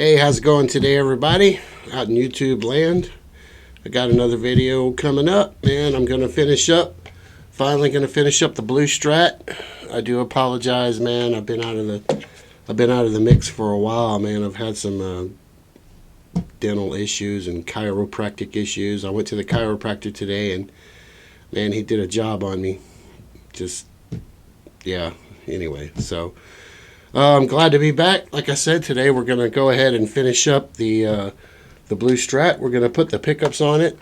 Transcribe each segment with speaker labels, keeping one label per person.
Speaker 1: Hey, how's it going today, everybody? Out in YouTube land. I got another video coming up, man. I'm gonna finish up. Finally gonna finish up the blue Strat. I do apologize, man. I've been out of the mix for a while, man. I've had some dental issues and chiropractic issues. I went to the chiropractor today, and man, he did a job on me. Just, yeah. Anyway, so I'm glad to be back. Like I said, today we're gonna go ahead and finish up the blue Strat. We're gonna put the pickups on it.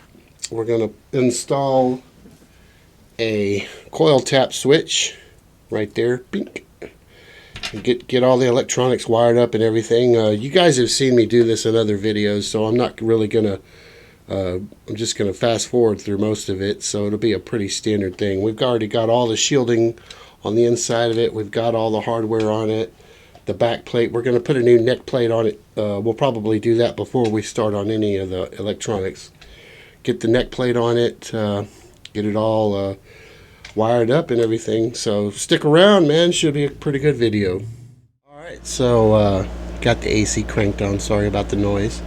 Speaker 1: We're gonna install a coil tap switch right there. Bink. And get all the electronics wired up and everything. You guys have seen me do this in other videos, so I'm not really gonna. I'm just gonna fast forward through most of it, so it'll be a pretty standard thing. We've already got all the shielding on the inside of it. We've got all the hardware on it. The back plate, we're going to put a new neck plate on it. We'll probably do that before we start on any of the electronics. Get the neck plate on it, get it all wired up and everything. So stick around, man. Should be a pretty good video. Alright, so got the AC cranked on. Sorry about the noise.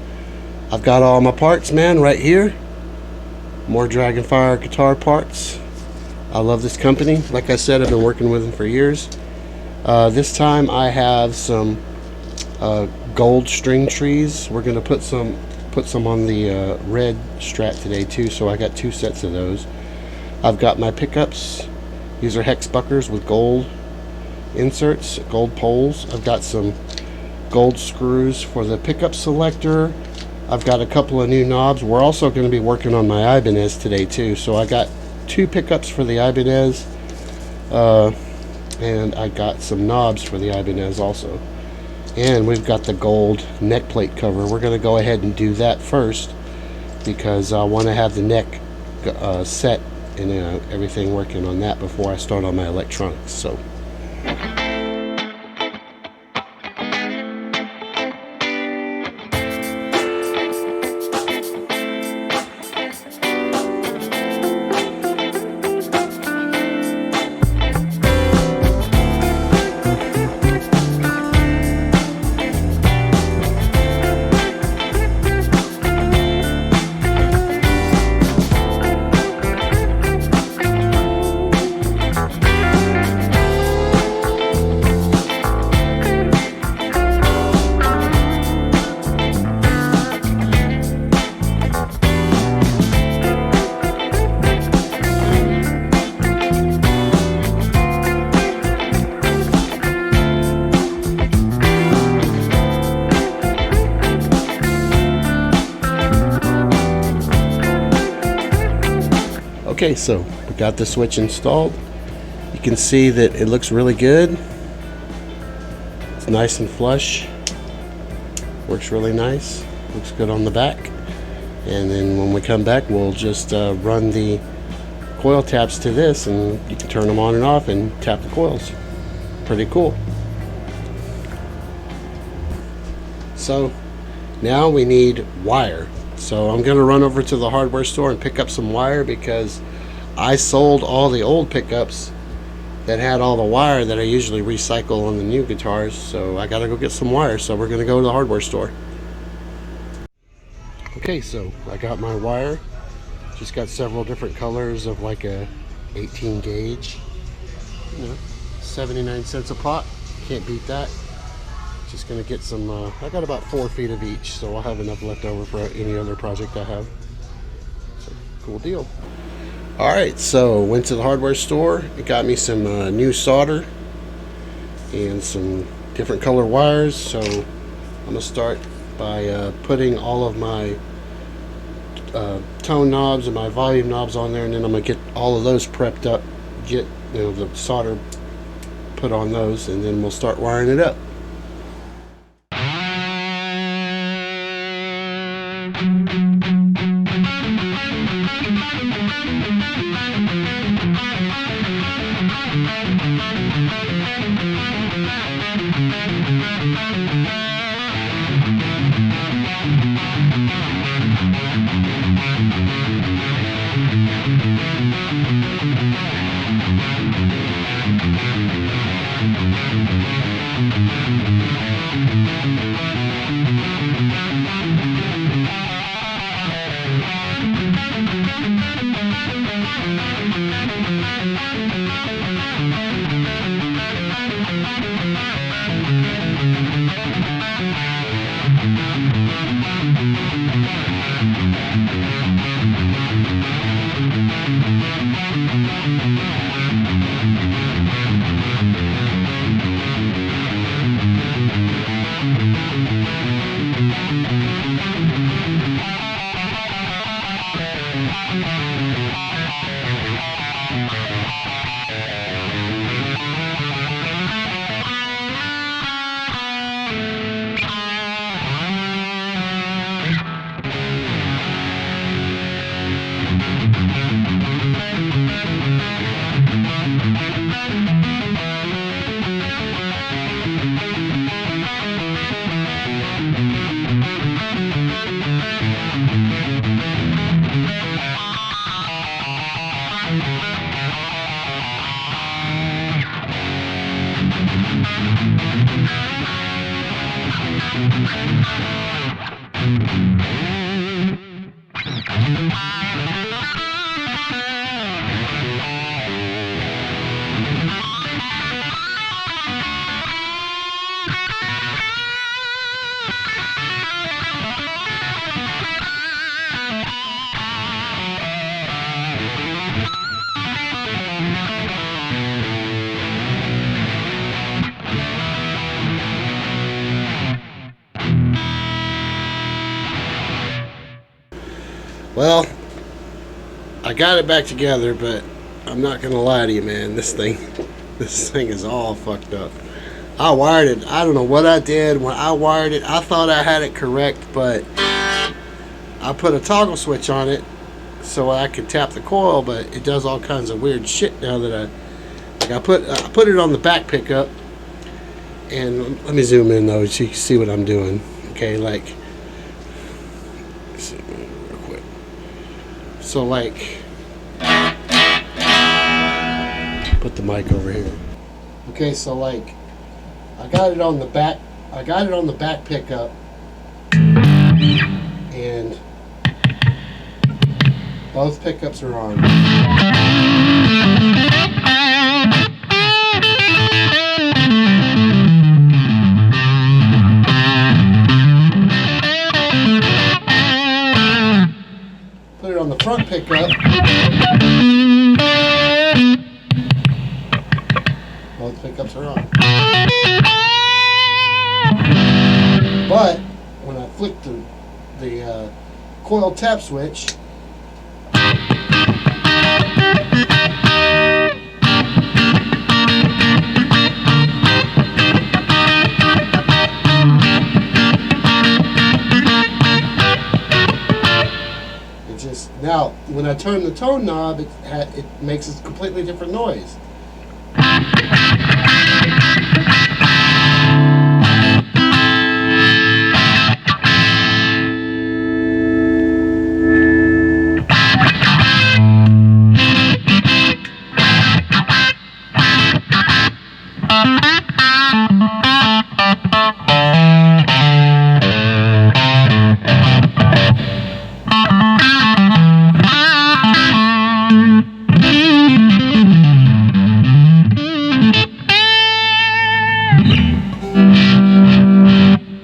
Speaker 1: I've got all my parts, man, right here. More Dragonfire guitar parts. I love this company. Like I said, I've been working with them for years. This time I have some gold string trees. We're gonna put some on the red Strat today too. So I got two sets of those. I've got my pickups. These are hex buckers with gold inserts, gold poles. I've got some gold screws for the pickup selector. I've got a couple of new knobs. We're also going to be working on my Ibanez today too. So I got two pickups for the Ibanez, and I got some knobs for the Ibanez also. And we've got the gold neck plate cover. We're going to go ahead and do that first because I want to have the neck set and everything working on that before I start on my electronics. So. Okay, so we got the switch installed. You can see that it looks really good. It's nice and flush. Works really nice. Looks good on the back. And then when we come back, we'll just run the coil taps to this, and you can turn them on and off and tap the coils. Pretty cool. So now we need wire. So I'm going to run over to the hardware store and pick up some wire because I sold all the old pickups that had all the wire that I usually recycle on the new guitars. So I got to go get some wire. So we're going to go to the hardware store. Okay, so I got my wire. Just got several different colors of like a 18 gauge. You know, 79 cents a pop. Can't beat that. Just gonna get some I got about 4 feet of each, so I'll have enough left over for any other project I have. So, cool deal. Alright, so went to the hardware store. It got me some new solder and some different color wires. So I'm gonna start by putting all of my tone knobs and my volume knobs on there, and then I'm gonna get all of those prepped up, get the solder put on those, and then we'll start wiring it up. Well, I got it back together, but I'm not gonna lie to you, man. This thing is all fucked up. I wired it. I don't know what I did when I wired it. I thought I had it correct, but I put a toggle switch on it so I could tap the coil, but it does all kinds of weird shit now that I put it on the back pickup. And let me zoom in though so you can see what I'm doing. Okay, like, let's see real quick. So like, put the mic over here. Okay, so like, I got it on the back pickup, and both pickups are on. Put it on the front pickup. Both pickups are on. But when I flick the coil tap switch, now, when I turn the tone knob, it makes a completely different noise.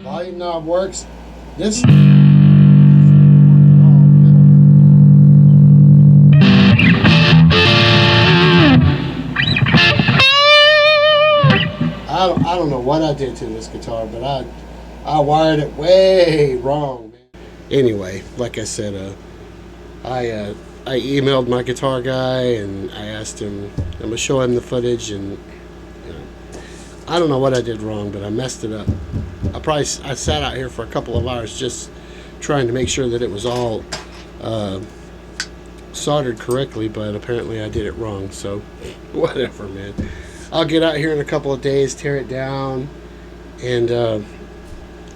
Speaker 1: Volume knob works. This I don't know what I did to this guitar, but I wired it way wrong, man. Anyway, like I said, I emailed my guitar guy and I asked him. I'm gonna show him the footage, and you know, I don't know what I did wrong, but I messed it up. I sat out here for a couple of hours just trying to make sure that it was all soldered correctly, but apparently I did it wrong. So whatever, man. I'll get out here in a couple of days, tear it down, and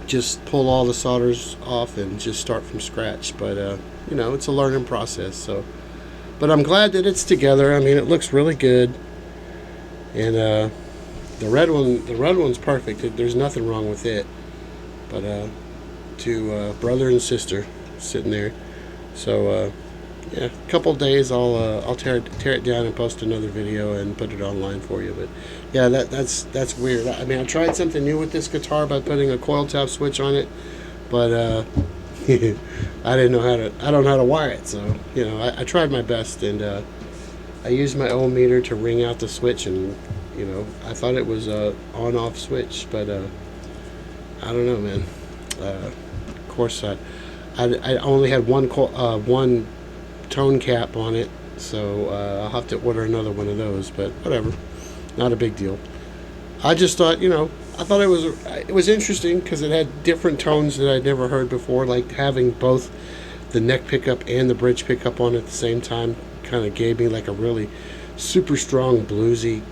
Speaker 1: just pull all the solders off and just start from scratch. But you know, it's a learning process. So, but I'm glad that it's together. I mean, it looks really good, and The red one's perfect. There's nothing wrong with it. But to brother and sister sitting there. So yeah, a couple days I'll tear it down and post another video and put it online for you. But yeah, that's weird. I mean, I tried something new with this guitar by putting a coil tap switch on it, but I didn't know how to. I don't know how to wire it. So you know, I tried my best, and I used my ohm meter to ring out the switch, and you know, I thought it was a on-off switch, but I don't know, man. Of course, I only had one tone cap on it, so I'll have to order another one of those. But whatever, not a big deal. I just thought, you know, I thought it was interesting because it had different tones that I'd never heard before, like having both the neck pickup and the bridge pickup on at the same time. Kind of gave me like a really super strong bluesy,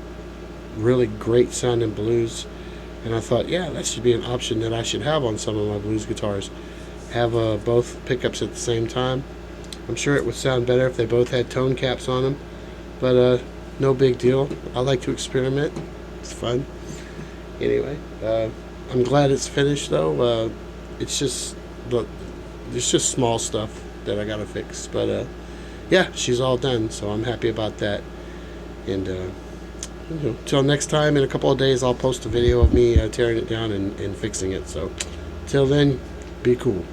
Speaker 1: really great sounding blues. And I thought, yeah, that should be an option that I should have on some of my blues guitars. Have both pickups at the same time. I'm sure it would sound better if they both had tone caps on them. But no big deal. I like to experiment. It's fun. Anyway, I'm glad it's finished though. It's just small stuff that I gotta fix. But yeah, she's all done, so I'm happy about that. And till next time, in a couple of days, I'll post a video of me tearing it down and fixing it. So till then, be cool.